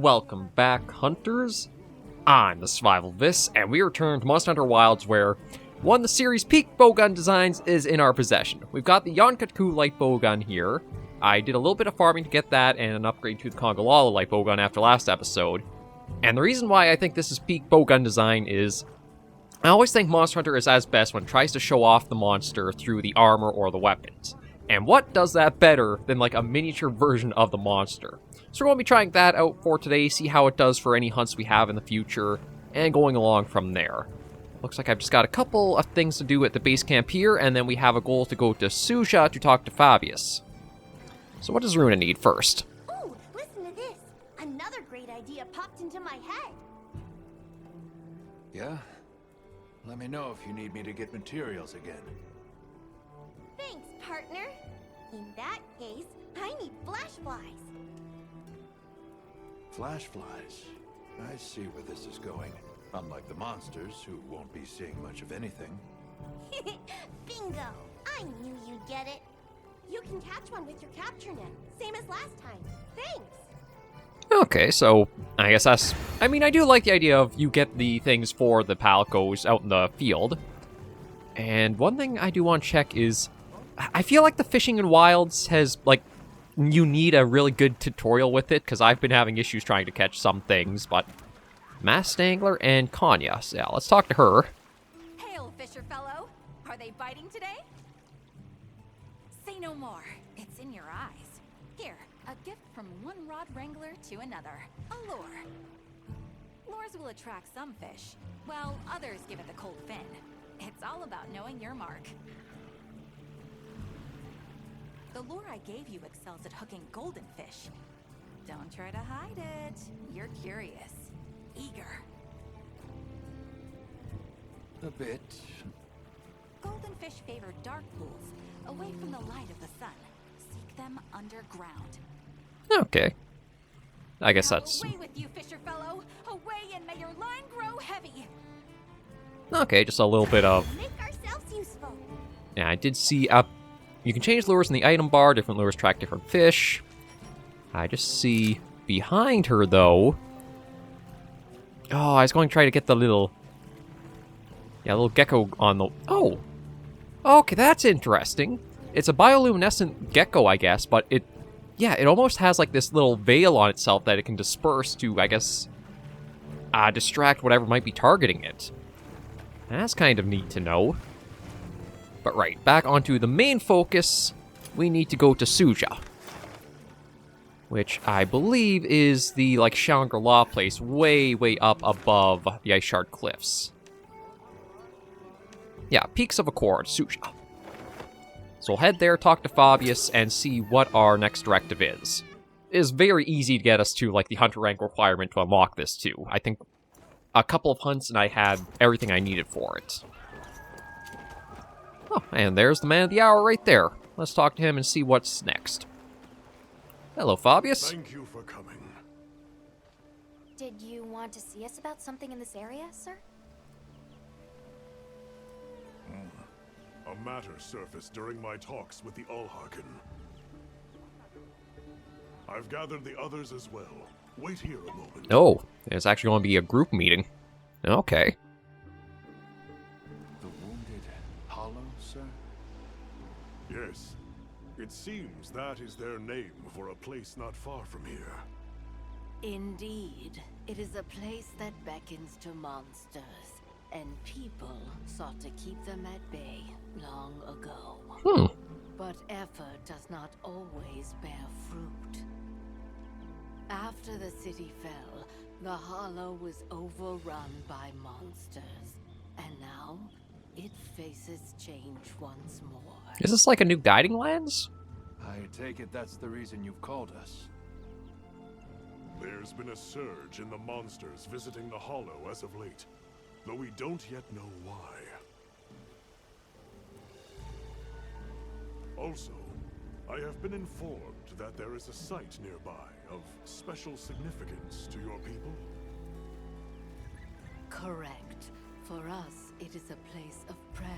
welcome back, Hunters. I'm the Survivalist, and we return to Monster Hunter Wilds, where one of the series' peak bowgun designs is in our possession. We've got the Yonkatku light bowgun here. I did a little bit of farming to get that, and an upgrade to the Kongalala light bowgun after last episode. And the reason why I think this is peak bowgun design is, I always think Monster Hunter is at its best when it tries to show off the monster through the armor or the weapons. And what does that better than like a miniature version of the monster? So we're going to be trying that out for today, see how it does for any hunts we have in the future, and going along from there. Looks like I've just got a couple of things to do at the base camp here, and then we have a goal to go to Suja to talk to Fabius. So what does Runa need first? Oh, listen to this. Another great idea popped into my head. Yeah? Let me know if you need me to get materials again. Thanks, partner. In that case, I need flash flies. Flash flies. I see where this is going. Unlike the monsters, who won't be seeing much of anything. Bingo! I knew you'd get it. You can catch one with your capture net, same as last time. Thanks! Okay, so I guess that's... I mean, I do like the idea of you get the things for the Palcos out in the field. And one thing I do want to check is, I feel like the fishing in wilds has, like, you need a really good tutorial with it, because I've been having issues trying to catch some things, but... Masked Angler and Kanya. So yeah, let's talk to her. Hail, fisher fellow. Are they biting today? Say no more. It's in your eyes. Here, a gift from one rod wrangler to another. A lure. Lures will attract some fish, while others give it the cold fin. It's all about knowing your mark. The lure I gave you excels at hooking golden fish. Don't try to hide it. You're curious. Eager. A bit. Golden fish favor dark pools, away from the light of the sun. Seek them underground. Okay. I guess that's... Away with you, fisher fellow! Away, and may your line grow heavy! Okay, just a little bit of... Make ourselves useful. Yeah, I did see up... You can change lures in the item bar. Different lures track different fish. I just see behind her, though... Oh, I was going to try to get the little... Yeah, little gecko on the... Oh! Okay, that's interesting. It's a bioluminescent gecko, I guess, but it... Yeah, it almost has like this little veil on itself that it can disperse to, I guess... distract whatever might be targeting it. That's kind of neat to know. But right, back onto the main focus. We need to go to Suja. Which I believe is the, like, Shangri-La place way, way up above the Ice Shard Cliffs. Yeah, Peaks of Accord, Suja. So we'll head there, talk to Fabius, and see what our next directive is. It is very easy to get us to, like, the Hunter rank requirement to unlock this, too. I think a couple of hunts and I had everything I needed for it. Oh, and there's the man of the hour right there. Let's talk to him and see what's next. Hello, Fabius. Thank you for coming. Did you want to see us about something in this area, sir? A matter surfaced during my talks with the Ulharken. I've gathered the others as well. Wait here a moment. Oh, it's actually going to be a group meeting. Okay. The Wounded Hollow, sir? Yes. It seems that is their name for a place not far from here. Indeed, it is a place that beckons to monsters, and people sought to keep them at bay long ago. But effort does not always bear fruit. After the city fell, the Hollow was overrun by monsters, and now it faces change once more. Is this like a new Guiding Lands? I take it that's the reason you've called us. There's been a surge in the monsters visiting the Hollow as of late, though we don't yet know why. Also, I have been informed that there is a site nearby of special significance to your people. Correct. For us, it is a place of prayer.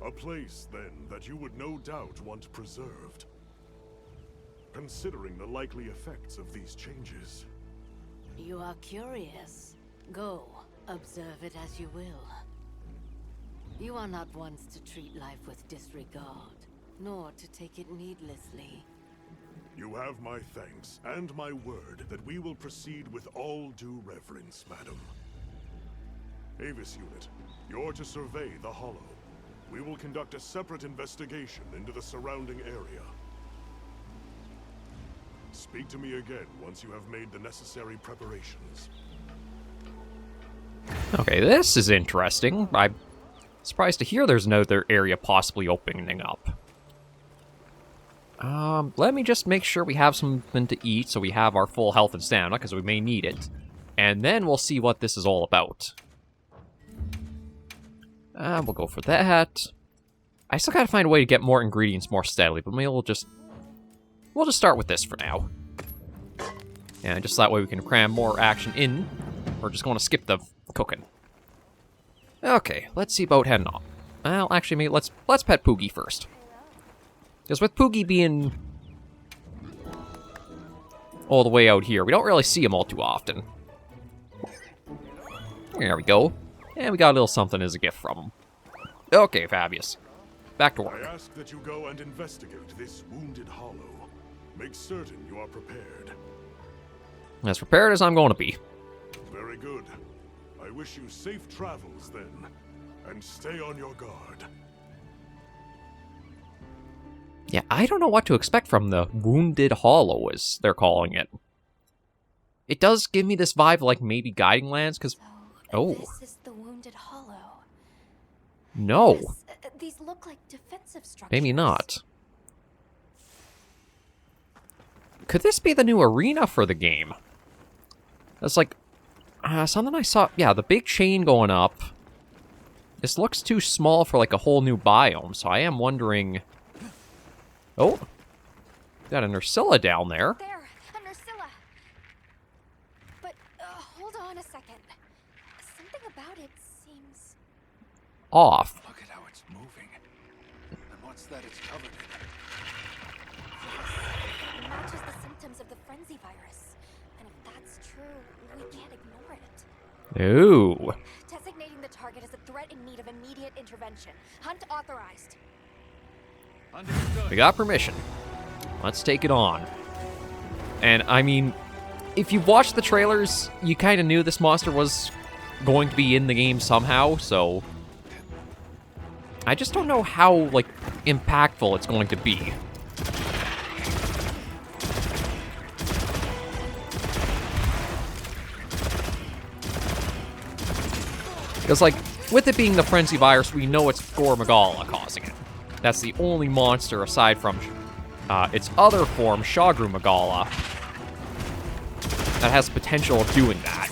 A place, then, that you would no doubt want preserved. considering the likely effects of these changes. You are curious. Go, observe it as you will. You are not ones to treat life with disregard, nor to take it needlessly. You have my thanks and my word that we will proceed with all due reverence, madam. Avis Unit, you're to survey the Hollow. We will conduct a separate investigation into the surrounding area. Speak to me again once you have made the necessary preparations. Okay, this is interesting. I'm surprised to hear there's another area possibly opening up. Let me just make sure we have something to eat so we have our full health and stamina, because we may need it. And then we'll see what this is all about. We'll go for that. I still gotta find a way to get more ingredients more steadily, but maybe we'll just start with this for now. And just that way we can cram more action in. We're just going to skip the cooking. Okay, let's see about heading off. Well, actually, maybe let's pet Poogie first. Because with Poogie being all the way out here, we don't really see him all too often. There we go. And we got a little something as a gift from him. Okay, Fabius. Back to I work. ask that you go and investigate this wounded Hollow. Make certain you are prepared. As prepared as I'm going to be. Very good. I wish you safe travels then, and stay on your guard. Yeah, I don't know what to expect from the Wounded Hollow, as they're calling it. It does give me this vibe of, like, maybe Guiding Lands, because... Oh. This is the Wounded Hollow. No. Yes, these look like defensive structures. Maybe not. Could this be the new arena for the game? That's like... something I saw... Yeah, the big chain going up. This looks too small for, like, a whole new biome, so I am wondering... Oh, got a Nursilla down there. There, a Nursilla. But hold on a second. Something about it seems Off. Look at how it's moving. And what's that it's covered it matches the symptoms of the frenzy virus. And if that's true, we can't ignore it. Ooh. Designating the target as a threat in need of immediate intervention. Hunt authorized. in? Understood. We got permission. Let's take it on. And, I mean, if you've watched the trailers, you kind of knew this monster was going to be in the game somehow, so... I just don't know how, like, impactful it's going to be. Because, like, with it being the Frenzy virus, we know it's Gore Magala causing it. That's the only monster, aside from its other form, Shagru Magala, that has potential of doing that.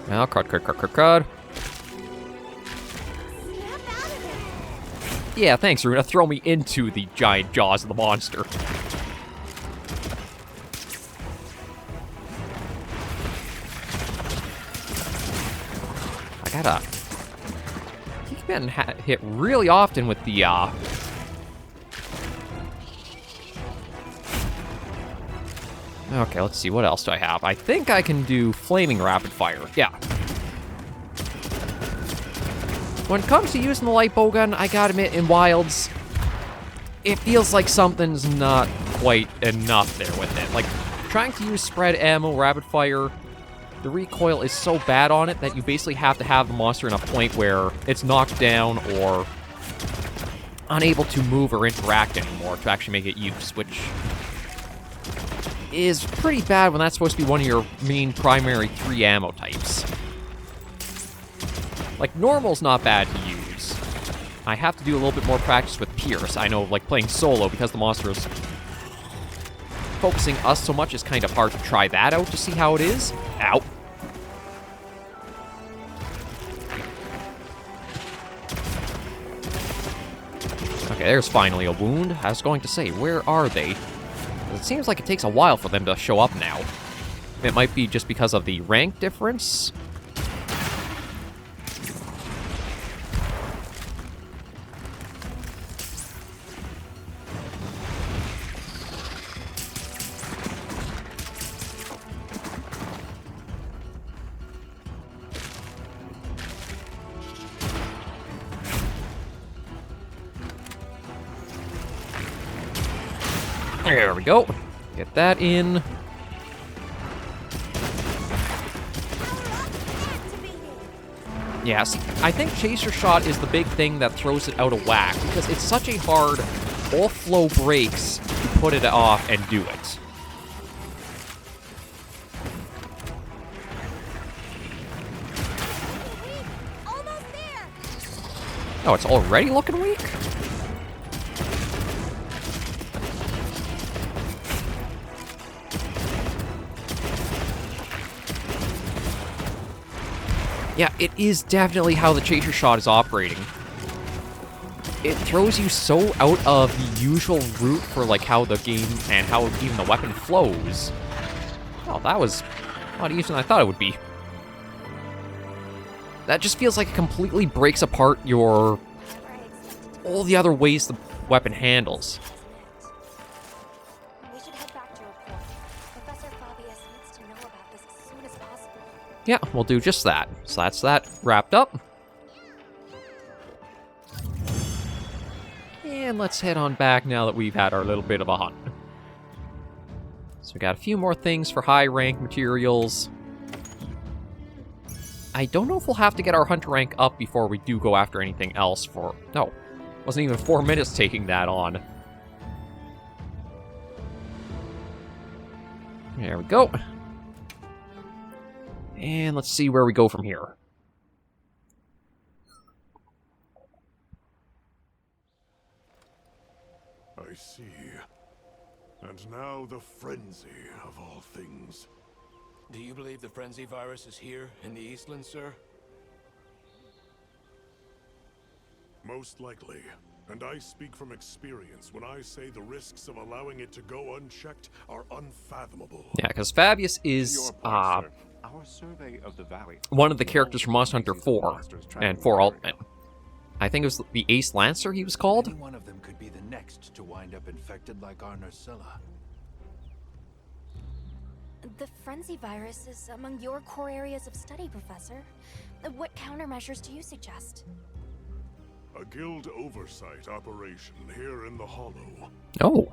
Now, crud. Snap out of it. Yeah, thanks, Runa. Throw me into the giant jaws of the monster. I gotta... He's been hit really often with the, Okay, let's see, what else do I have? I think I can do Flaming Rapid Fire, yeah. When it comes to using the light bowgun, I gotta admit, in Wilds, it feels like something's not quite enough there with it. Like, trying to use spread ammo, rapid fire, the recoil is so bad on it that you basically have to have the monster in a point where it's knocked down or unable to move or interact anymore to actually make it use, which is pretty bad when that's supposed to be one of your main primary 3 ammo types. Like, normal's not bad to use. I have to do a little bit more practice with Pierce. I know, like, playing solo, because the monster is focusing us so much, is kind of hard to try that out to see how it is. Ow. Okay, there's finally a wound. I was going to say, where are they? It seems like it takes a while for them to show up now. It might be just because of the rank difference. There we go. Get that in. Yeah, see, I think Chaser Shot is the big thing that throws it out of whack, because it's such a hard off-flow breaks to put it off and do it. Almost there. Oh, it's already looking weak? Yeah, it is definitely how the Chaser Shot is operating. It throws you so out of the usual route for like how the game and how even the weapon flows. Oh, that was a lot easier than I thought it would be. That just feels like it completely breaks apart your all the other ways the weapon handles. We should head back to report. Professor Fabius needs to know about this as soon as possible. Yeah, we'll do just that. So that's that wrapped up. And let's head on back now that we've had our little bit of a hunt. So we got a few more things for high rank materials. I don't know if we'll have to get our hunter rank up before we do go after anything else for... No, wasn't even 4 minutes taking that on. There we go. And let's see where we go from here. I see. And now the frenzy of all things. Do you believe the frenzy virus is here in the Eastland, sir? Most likely. And I speak from experience when I say the risks of allowing it to go unchecked are unfathomable. Yeah, because Fabius is Our survey of the valley. one of the characters from Monster Hunter 4 and 4 Ultimate. I think it was the Ace Lancer he was called. Any one of them could be the next to wind up infected like our Narcilla. The frenzy virus is among your core areas of study, Professor. What countermeasures do you suggest? A guild oversight operation here in the Hollow. Oh.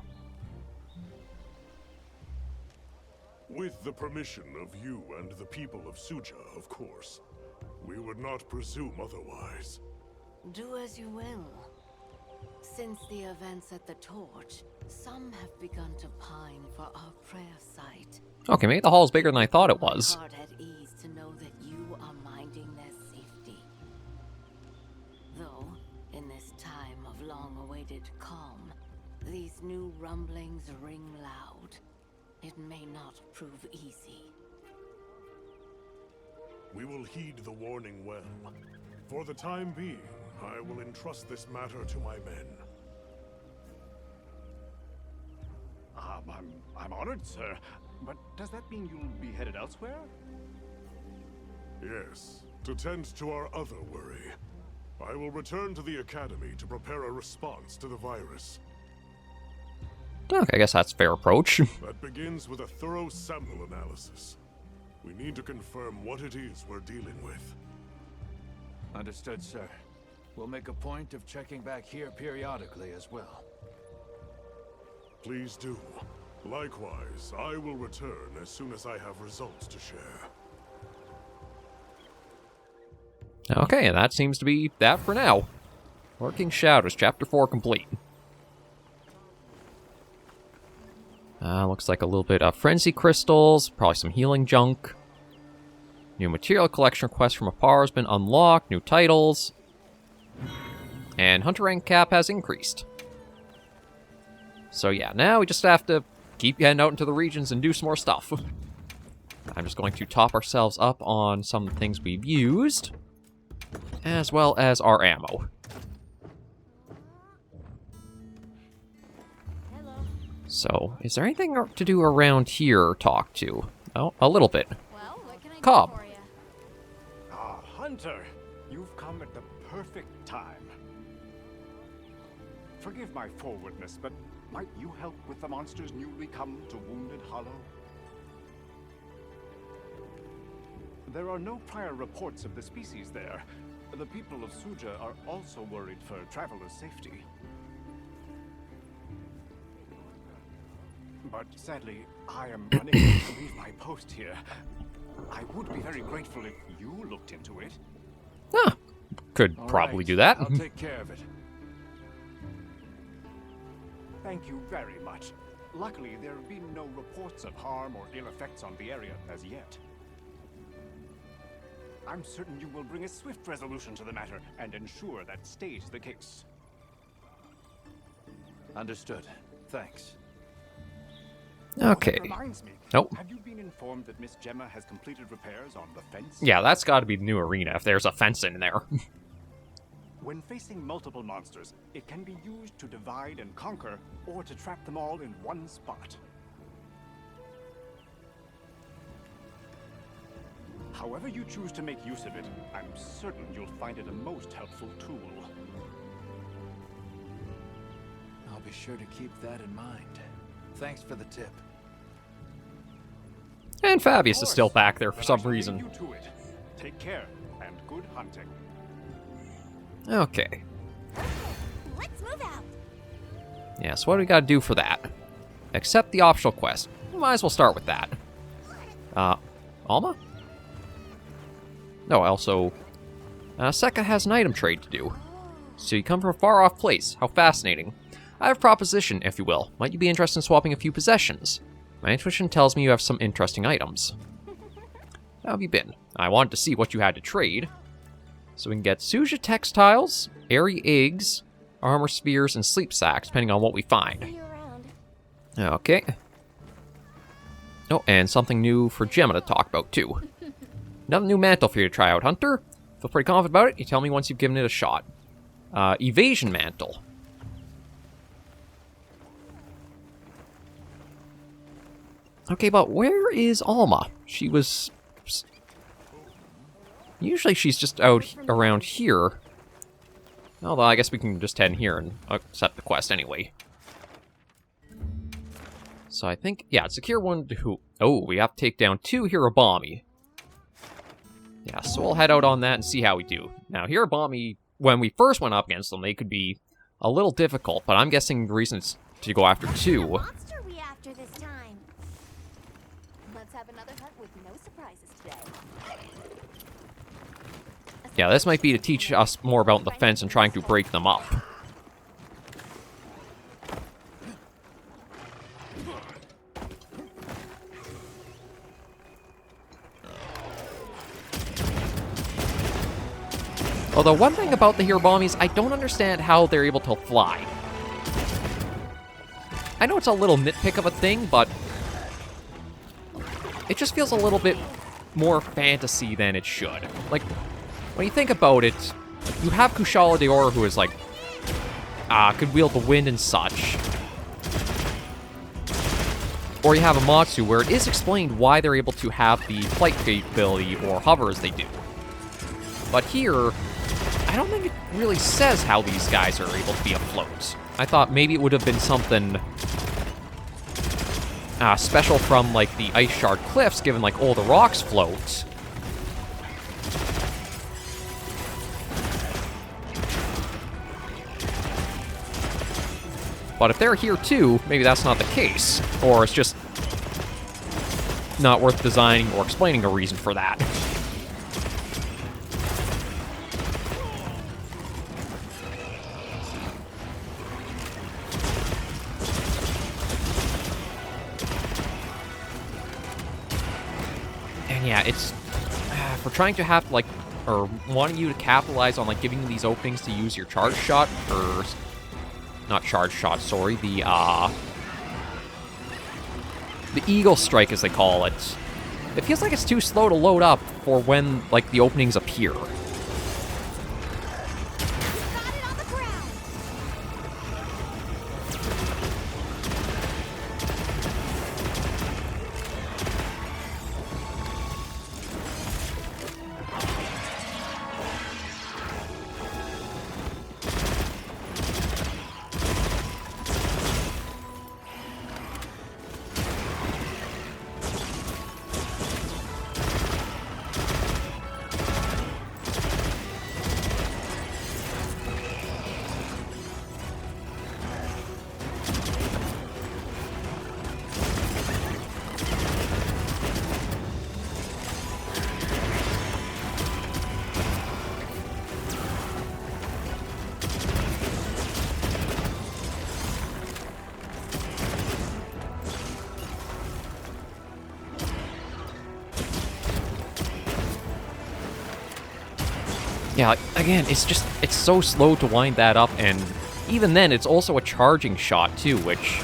With the permission of you and the people of Suja, of course. We would not presume otherwise. Do as you will. Since the events at the Torch, some have begun to pine for our prayer site. Okay, maybe the hall's bigger than I thought it was. Heart at ease to know that you are minding their safety. Though, in this time of long-awaited calm, these new rumblings ring loud. It may not prove easy. We will heed the warning well. For the time being, I will entrust this matter to my men. I'm honored, sir. But does that mean you'll be headed elsewhere? Yes, to tend to our other worry. I will return to the Academy to prepare a response to the virus. Okay, I guess that's a fair approach. That begins with a thorough sample analysis. We need to confirm what it is we're dealing with. Understood, sir. We'll make a point of checking back here periodically as well. Please do. Likewise, I will return as soon as I have results to share. Okay, and that seems to be that for now. Lurking Shadows, Chapter 4 complete. Looks like a little bit of Frenzy Crystals, probably some healing junk. New material collection request from Apar has been unlocked, new titles. And Hunter rank cap has increased. So yeah, now we just have to keep heading out into the regions and do some more stuff. I'm just going to top ourselves up on some of the things we've used, as well as our ammo. So, is there anything to do around here or talk to? Oh, a little bit. Well, what can I Cobb. do for you? Ah, Hunter! You've come at the perfect time. Forgive my forwardness, but might you help with the monsters newly come to Wounded Hollow? There are no prior reports of the species there. The people of Suja are also worried for travelers' safety. but sadly, I am unable to leave my post here. I would be very grateful if you looked into it. Huh. Could All probably right, do that. I'll take care of it. Thank you very much. Luckily, there have been no reports of harm or ill effects on the area as yet. I'm certain you will bring a swift resolution to the matter and ensure that stays the case. Understood. Thanks. Okay. That reminds me. Nope. Have you been informed that Miss Gemma has completed repairs on the fence? Yeah, that's got to be the new arena if there's a fence in there. When facing multiple monsters, it can be used to divide and conquer, or to trap them all in one spot. However you choose to make use of it, I'm certain you'll find it a most helpful tool. I'll be sure to keep that in mind. Thanks for the tip. And Fabius is still back there for Then I some shall leave reason. you to it. Take care, and good hunting. Okay. Let's move out. Yeah, so what do we gotta do for that? Accept the optional quest. Might as well start with that. Alma? No, also... Sekka has an item trade to do. So you come from a far-off place. How fascinating. I have a proposition, if you will. Might you be interested in swapping a few possessions? My intuition tells me you have some interesting items. How have you been? I wanted to see what you had to trade. So we can get Suja textiles, airy eggs, armor spheres, and sleep sacks, depending on what we find. See you around. Okay. Oh, and something new for Gemma to talk about, too. Another new mantle for you to try out, Hunter. Feel pretty confident about it. You tell me once you've given it a shot. Evasion mantle. Okay, but where is Alma? She was... Usually she's just out around here. Although I guess we can just head in here and accept the quest anyway. So I think, yeah, secure one to who? Oh, we have to take down 2 Hirobami. Yeah, so we'll head out on that and see how we do. Now, Hirobami, when we first went up against them, they could be a little difficult, but I'm guessing the reason it's to go after 2. Monster we after this time. Let's have another hunt with no surprises today. Yeah, this might be to teach us more about the fence and trying to break them up. Although one thing about the Hirobamis, I don't understand how they're able to fly. I know it's a little nitpick of a thing, but it just feels a little bit more fantasy than it should. Like, when you think about it, you have Kushala Daora, who is like, could wield the wind and such. Or you have Amatsu, where it is explained why they're able to have the flight capability or hover as they do. But here, I don't think it really says how these guys are able to be afloat. I thought maybe it would have been something special from, like, the Ice Shard Cliffs, given, like, all the rocks float. But if they're here too, maybe that's not the case. Or it's just not worth designing or explaining a reason for that. And yeah, it's... for trying to have, like, or wanting you to capitalize on, like, giving you these openings to use your charge shot, or... Not charge shot, sorry, the Eagle Strike, as they call it. It feels like it's too slow to load up for when, like, the openings appear. Got it on the ground. Yeah, like, again, it's so slow to wind that up, and even then, it's also a charging shot, too, which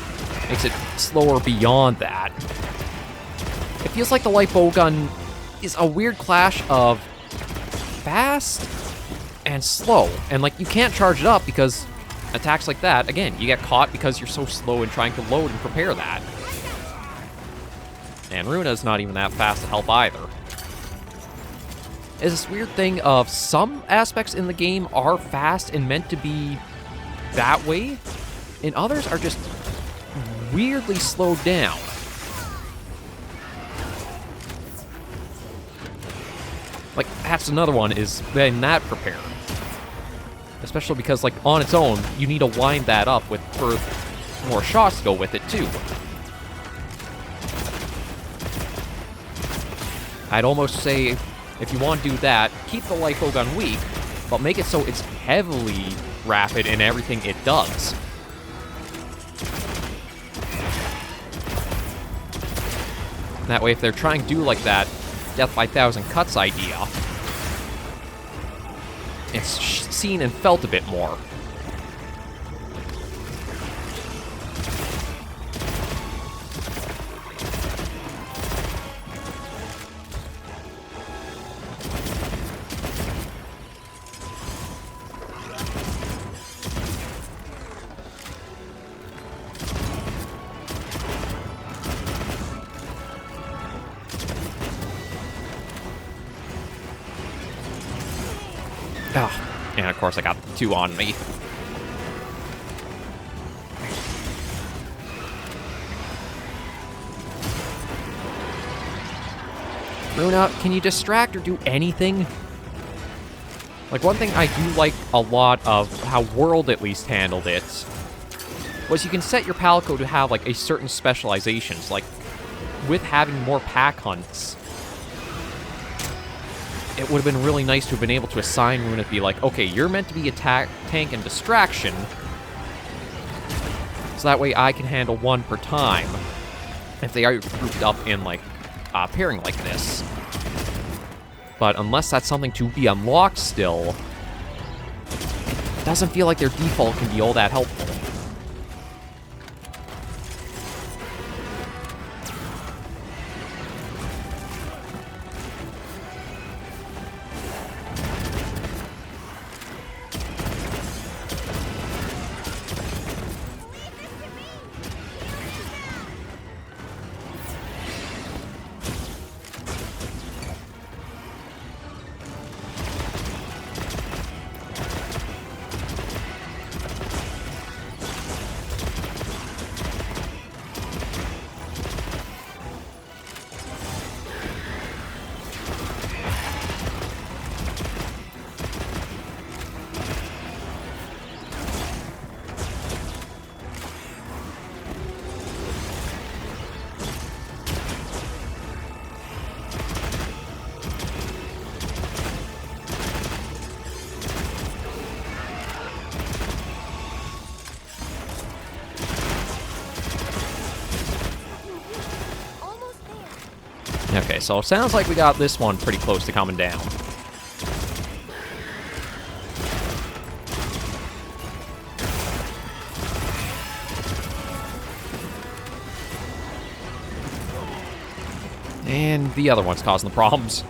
makes it slower beyond that. It feels like the light bow gun is a weird clash of fast and slow, and, like, you can't charge it up because attacks like that, again, you get caught because you're so slow in trying to load and prepare that. And Runa's not even that fast to help either. It's this weird thing of some aspects in the game are fast and meant to be that way, and others are just weirdly slowed down. Like, that's another one, is getting that prepared. Especially because, like, on its own, you need to wind that up for more shots to go with it, too. I'd almost say, if you want to do that, keep the light bow gun weak, but make it so it's heavily rapid in everything it does. That way, if they're trying to do, like, that death by 1,000 cuts idea, it's seen and felt a bit more. Ah, and of course I got 2 on me. Runa, can you distract or do anything? Like, one thing I do like a lot of how World at least handled it was you can set your palico to have, like, a certain specializations. Like, with having more pack hunts, it would have been really nice to have been able to assign Runa to be like, okay, you're meant to be attack, tank, and distraction, so that way I can handle one per time if they are grouped up in, like, pairing like this. But unless that's something to be unlocked still, it doesn't feel like their default can be all that helpful. Okay, so it sounds like we got this one pretty close to coming down. And the other one's causing the problems.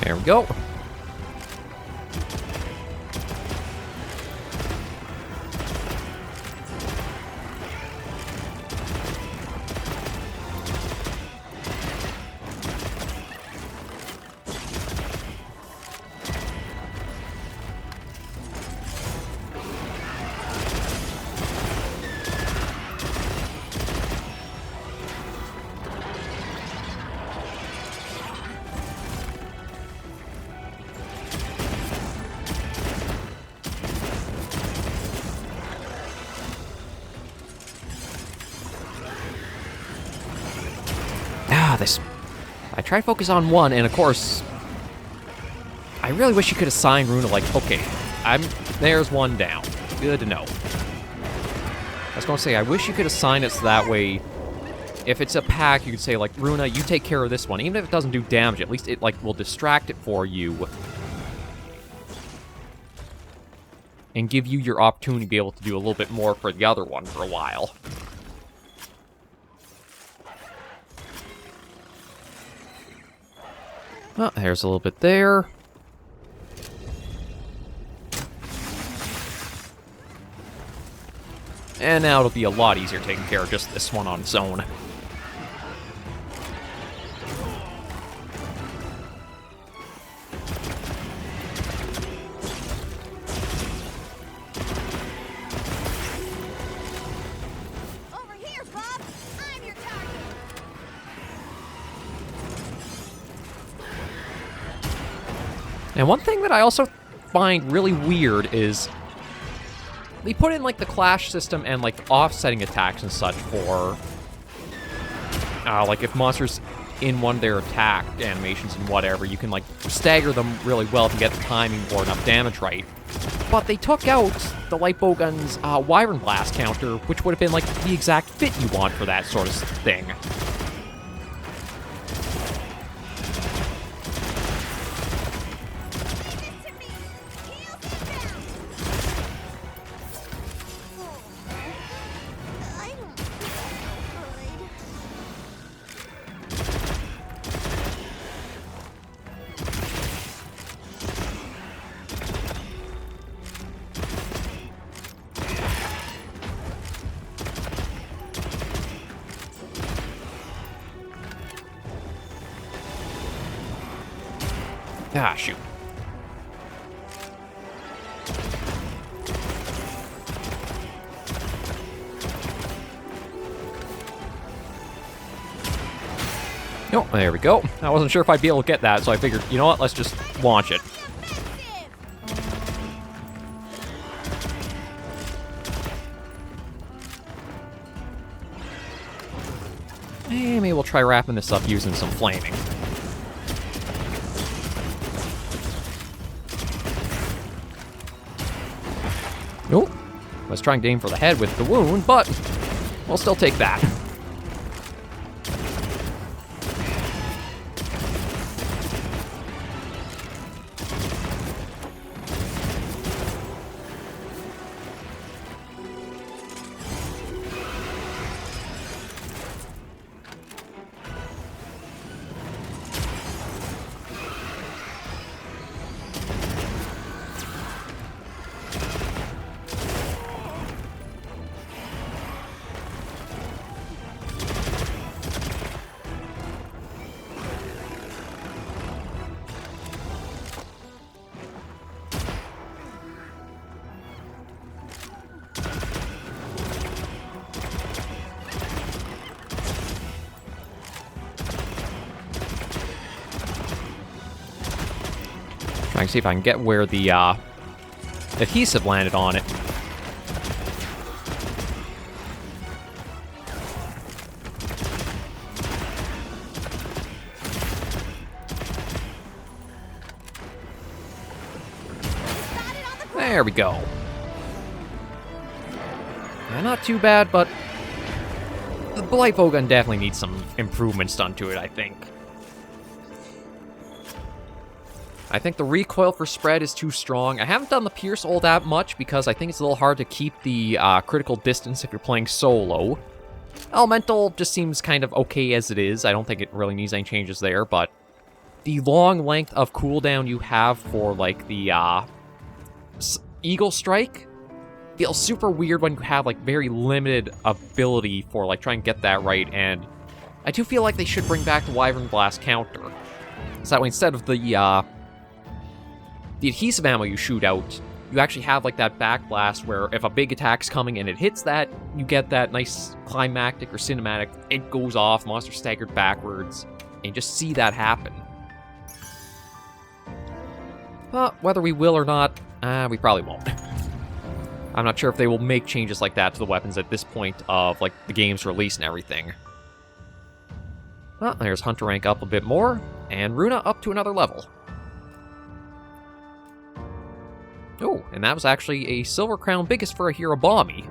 There we go. This... I try to focus on one, and of course... I really wish you could assign Runa, like, okay, there's one down. Good to know. I was gonna say, I wish you could assign it so that way, if it's a pack, you could say, like, Runa, you take care of this one. Even if it doesn't do damage, at least it, like, will distract it for you. And give you your opportunity to be able to do a little bit more for the other one for a while. Oh, there's a little bit there. And now it'll be a lot easier taking care of just this one on its own. Over here, Bob! I'm your target! And one thing that I also find really weird is they put in, like, the clash system and, like, the offsetting attacks and such for, like, if monsters in one of their attack animations and whatever, you can, like, stagger them really well if you get the timing or enough damage right. But they took out the light bowgun's Wyvern Blast counter, which would have been, like, the exact fit you want for that sort of thing. I don't feel good. Ah, shoot. Oh, there we go. I wasn't sure if I'd be able to get that, so I figured, you know what, let's just launch it. And maybe we'll try wrapping this up using some flaming. Nope. I was trying to aim for the head with the wound, but we'll still take that. Trying to see if I can get where the adhesive landed on it. There we go. Yeah, not too bad, but the Blight bowgun definitely needs some improvements done to it, I think. I think the recoil for spread is too strong. I haven't done the pierce all that much because I think it's a little hard to keep the critical distance if you're playing solo. Elemental just seems kind of okay as it is. I don't think it really needs any changes there, but the long length of cooldown you have for, like, the Eagle Strike feels super weird when you have, like, very limited ability for, like, trying to get that right, and I do feel like they should bring back the Wyvern Blast counter. So that way, instead of the adhesive ammo you shoot out, you actually have, like, that back blast where if a big attack's coming and it hits that, you get that nice climactic or cinematic, it goes off, monster staggered backwards, and you just see that happen. But whether we will or not, we probably won't. I'm not sure if they will make changes like that to the weapons at this point of, like, the game's release and everything. Well, there's Hunter rank up a bit more, and Runa up to another level. Oh, and that was actually a Silver Crown biggest for a Hirabami.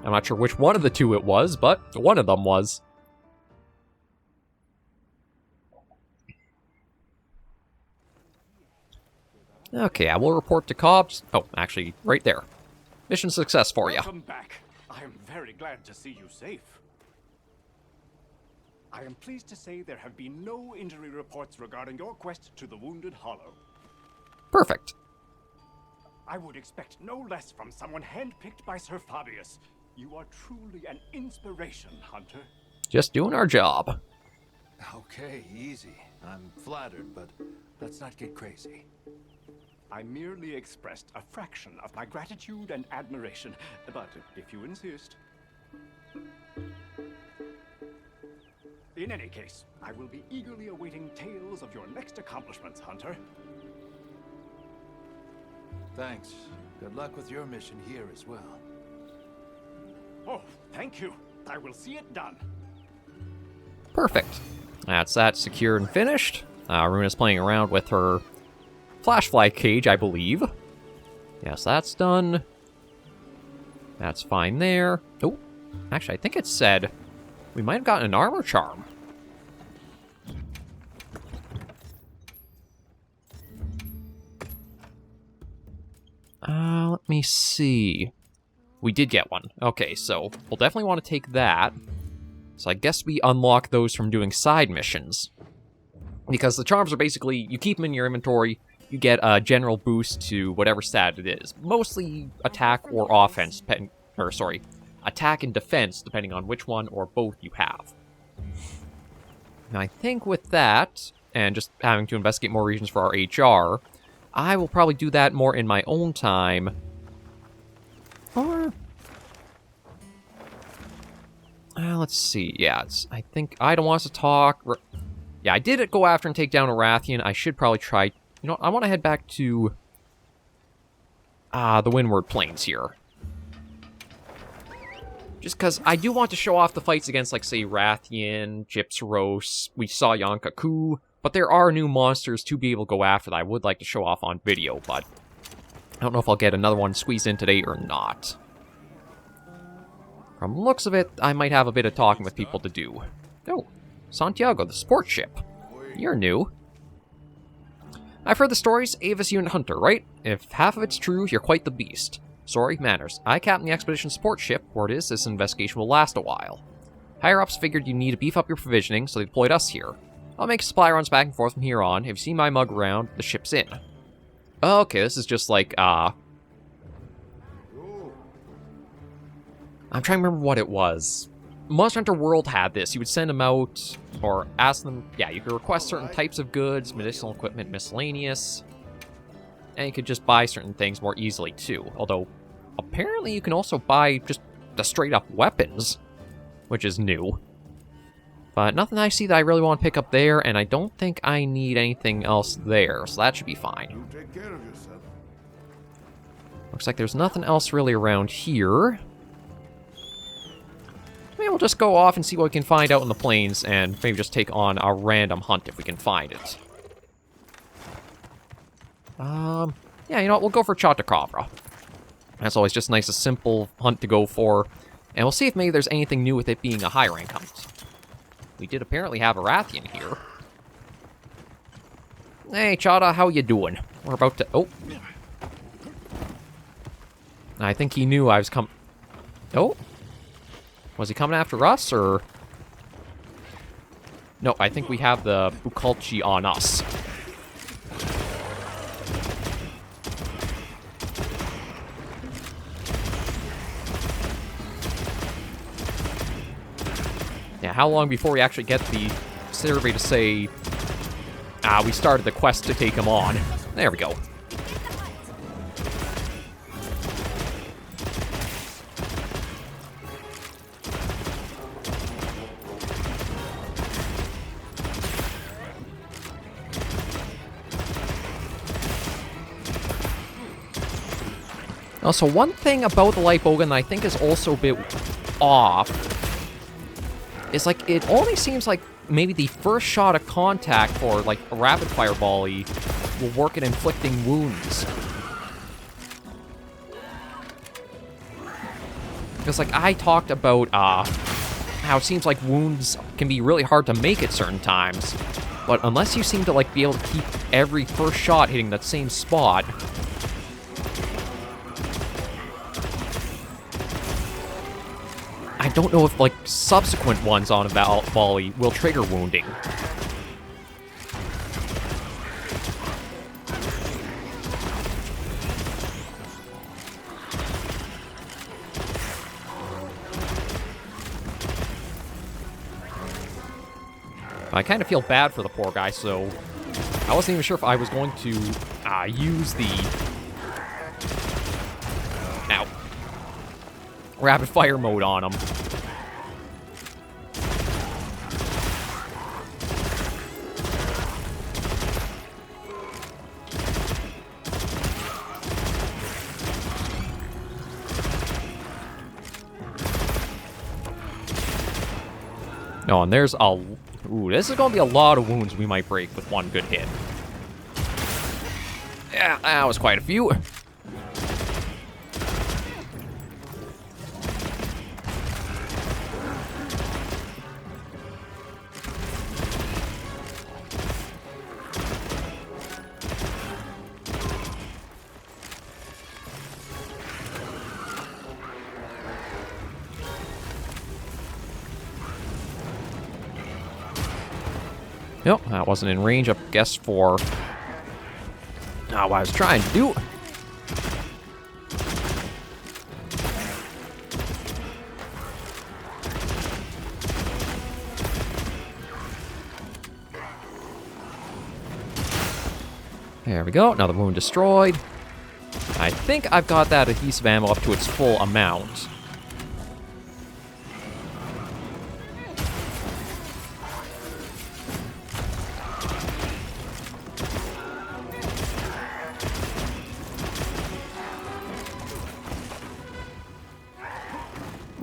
I'm not sure which one of the two it was, but one of them was. Okay, I will report to Cobbs. Oh, actually, right there. Mission success for you. Welcome back. I am very glad to see you safe. I am pleased to say there have been no injury reports regarding your quest to the Wounded Hollow. Perfect. I would expect no less from someone handpicked by Sir Fabius. You are truly an inspiration, Hunter. Just doing our job. Okay, easy. I'm flattered, but let's not get crazy. I merely expressed a fraction of my gratitude and admiration, but if you insist. In any case, I will be eagerly awaiting tales of your next accomplishments, Hunter. Thanks. Good luck with your mission here as well. Oh, thank you. I will see it done. Perfect. That's that secured and finished. Runa's playing around with her flashfly cage, I believe. Yes, that's done. That's fine there. Oh, actually, I think it said we might have gotten an armor charm. Let me see. We did get one. Okay, so we'll definitely want to take that. So I guess we unlock those from doing side missions. Because the charms are basically, you keep them in your inventory, you get a general boost to whatever stat it is. Mostly attack or offense, attack and defense, depending on which one or both you have. Now I think with that, and just having to investigate more regions for our HR, I will probably do that more in my own time. Or... let's see, yeah, I think Ida wants to talk. Yeah, I did go after and take down Arathian. I should probably try... You know, I want to head back to... the Windward Plains here. Just because I do want to show off the fights against, like, say, Rathian, Gypsaros, we saw Yonkaku, but there are new monsters to be able to go after that I would like to show off on video, but I don't know if I'll get another one squeezed in today or not. From the looks of it, I might have a bit of talking with people to do. Oh, Santiago, the sport ship. You're new. I've heard the stories, Avis Unit Hunter, right? If half of it's true, you're quite the beast. Sorry, manners. I captain the expedition support ship. Word is, this investigation will last a while. Higher-ups figured you need to beef up your provisioning, so they deployed us here. I'll make supply runs back and forth from here on. If you see my mug around, the ship's in. Okay, this is just like, I'm trying to remember what it was. Monster Hunter World had this. You would send them out, or ask them... Yeah, you could request certain types of goods, medicinal equipment, miscellaneous. And you could just buy certain things more easily, too. Although, apparently you can also buy just the straight-up weapons, which is new. But nothing I see that I really want to pick up there, and I don't think I need anything else there, so that should be fine. You take care of yourself. Looks like there's nothing else really around here. Maybe we'll just go off and see what we can find out in the plains, and maybe just take on a random hunt if we can find it. Yeah, you know what, we'll go for Chautauqua. That's always just nice, a simple hunt to go for. And we'll see if maybe there's anything new with it being a high rank hunt. We did apparently have a Rathian here. Hey, Chada, how you doing? We're about to... Oh. I think he knew I was coming... Oh. Was he coming after us, or... No, I think we have the Bukalchi on us. Yeah, how long before we actually get the survey to say, we started the quest to take him on? There we go. Also, one thing about the light bowgun that I think is also a bit off is, like, it only seems like maybe the first shot of contact for, like, a rapid-fire volley will work at inflicting wounds. Because, like, I talked about, how it seems like wounds can be really hard to make at certain times. But unless you seem to, like, be able to keep every first shot hitting that same spot... I don't know if, like, subsequent ones on a volley will trigger wounding. I kind of feel bad for the poor guy, so I wasn't even sure if I was going to use the rapid fire mode on him. No, and there's a... Ooh, this is going to be a lot of wounds we might break with one good hit. Yeah, that was quite a few. Nope, that wasn't in range, I guess, for what I was trying to do. There we go, another wound destroyed. I think I've got that adhesive ammo up to its full amount.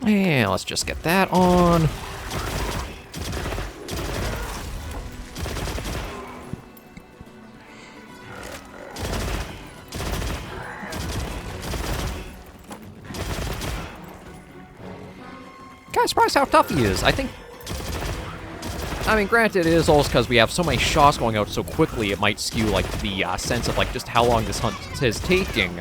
And let's just get that on. Kind of surprised how tough he is. I mean, granted, it is also because we have so many shots going out so quickly, it might skew, like, the sense of, like, just how long this hunt is taking.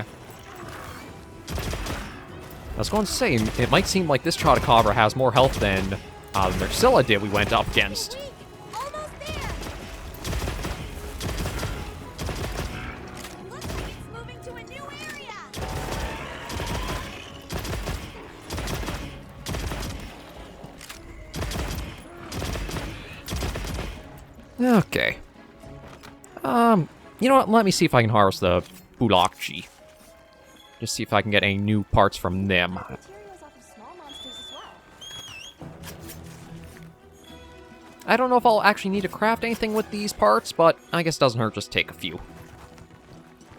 I was going to say, it might seem like this Chotacabra has more health than Nursilla did we went up against. Almost there. Looks like it's moving to a new area. Okay. You know what? Let me see if I can harvest the Bulakji. Just see if I can get any new parts from them. Materials off of small monsters as well. I don't know if I'll actually need to craft anything with these parts, but I guess it doesn't hurt just take a few.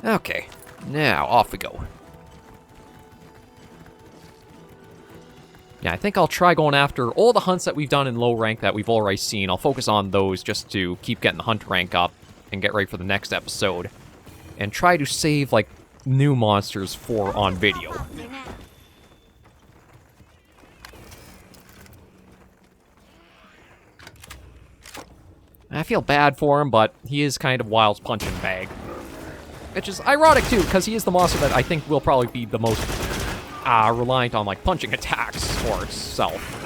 Okay, now off we go. Yeah, I think I'll try going after all the hunts that we've done in low rank that we've already seen. I'll focus on those just to keep getting the hunt rank up and get ready for the next episode. And try to save, like, new monsters for on video. I feel bad for him, but he is kind of Wild's punching bag. Which is ironic, too, because he is the monster that I think will probably be the most reliant on, like, punching attacks for itself.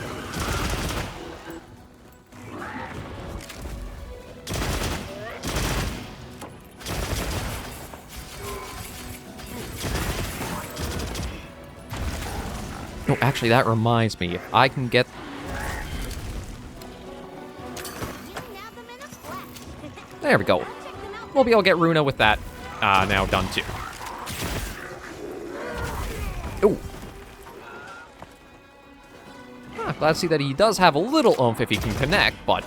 No, actually, that reminds me. If I can get... There we go. We'll be able to get Runa with that now done, too. Ooh. Glad to see that he does have a little oomph if he can connect, but...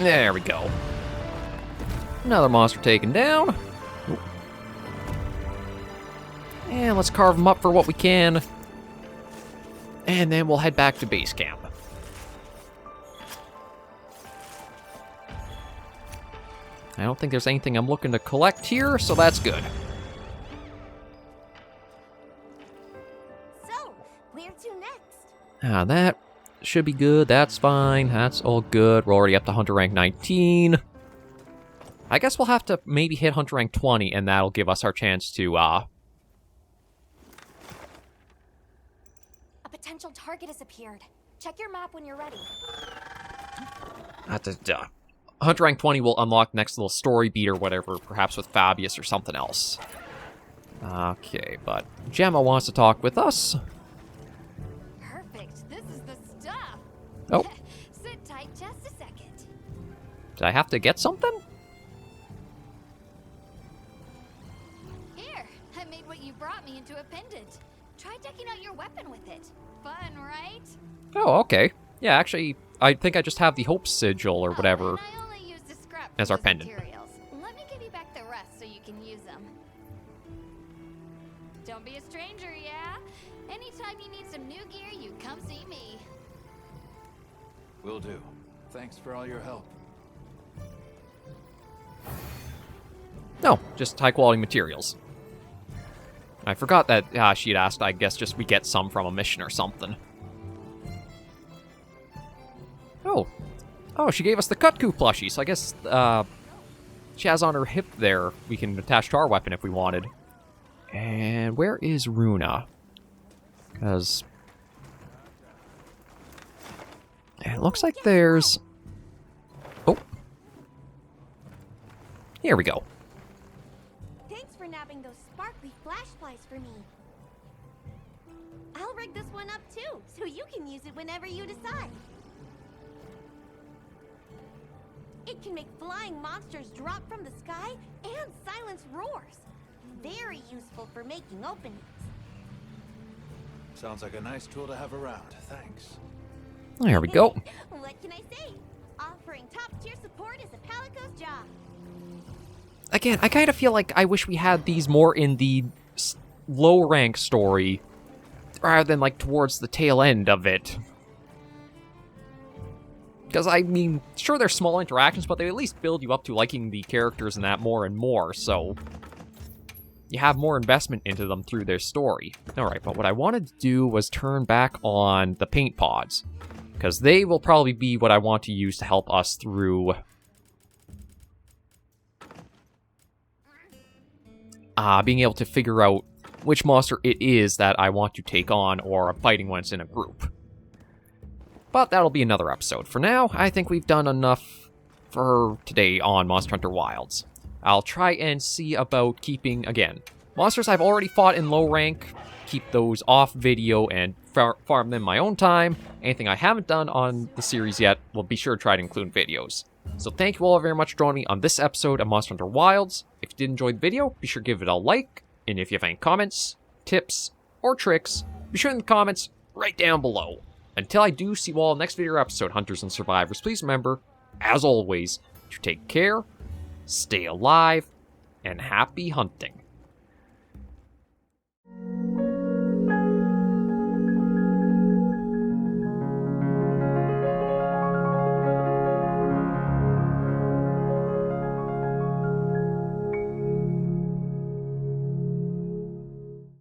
There we go. Another monster taken down. Oop. And let's carve them up for what we can. And then we'll head back to base camp. I don't think there's anything I'm looking to collect here, so that's good. So, where to next? That should be good. That's fine. That's all good. We're already up to Hunter rank 19. I guess we'll have to maybe hit Hunter rank 20, and that'll give us our chance to, A potential target has appeared. Check your map when you're ready. Hunter rank 20 will unlock next little story beat or whatever, perhaps with Fabius or something else. Okay, but Gemma wants to talk with us. Perfect. This is the stuff. Oh. Sit tight just a second. Did I have to get something? Here, I made what you brought me into a pendant. Try decking out your weapon with it. Fun, right? Oh, okay. Yeah, actually, I think I just have the Hope Sigil or whatever And I only used a scrap as for our those pendant. materials. Let me give you back the rest so you can use them. Don't be a stranger, yeah? Anytime you need some new gear, you come see me. Will do. Thanks for all your help. No, just high-quality materials. I forgot that she had asked, I guess, just we get some from a mission or something. Oh, she gave us the Cutku plushie, so I guess she has on her hip there. We can attach to our weapon if we wanted. And where is Runa? Because it looks like there's... Oh. Here we go. Thanks for nabbing those sparkly flashflies for me. I'll rig this one up too, so you can use it whenever you decide. It can make flying monsters drop from the sky and silence roars. Very useful for making openings. Sounds like a nice tool to have around. Thanks. There we go. What can I say? Offering top-tier support is a Palico's job. Again, I kind of feel like I wish we had these more in the low-rank story, rather than, like, towards the tail end of it. Because, I mean, sure, they're small interactions, but they at least build you up to liking the characters and that more and more, so you have more investment into them through their story. Alright, but what I wanted to do was turn back on the paint pods, because they will probably be what I want to use to help us through being able to figure out which monster it is that I want to take on or fighting when it's in a group. But that'll be another episode. For now, I think we've done enough for today on Monster Hunter Wilds. I'll try and see about keeping, again, monsters I've already fought in low rank, keep those off video and farm them my own time. Anything I haven't done on the series yet, we'll be sure to try to include videos. So thank you all very much for joining me on this episode of Monster Hunter Wilds. If you did enjoy the video, be sure to give it a like, and if you have any comments, tips, or tricks, be sure in the comments right down below. Until I do see you all next video or episode, Hunters and Survivors, please remember, as always, to take care, stay alive, and happy hunting.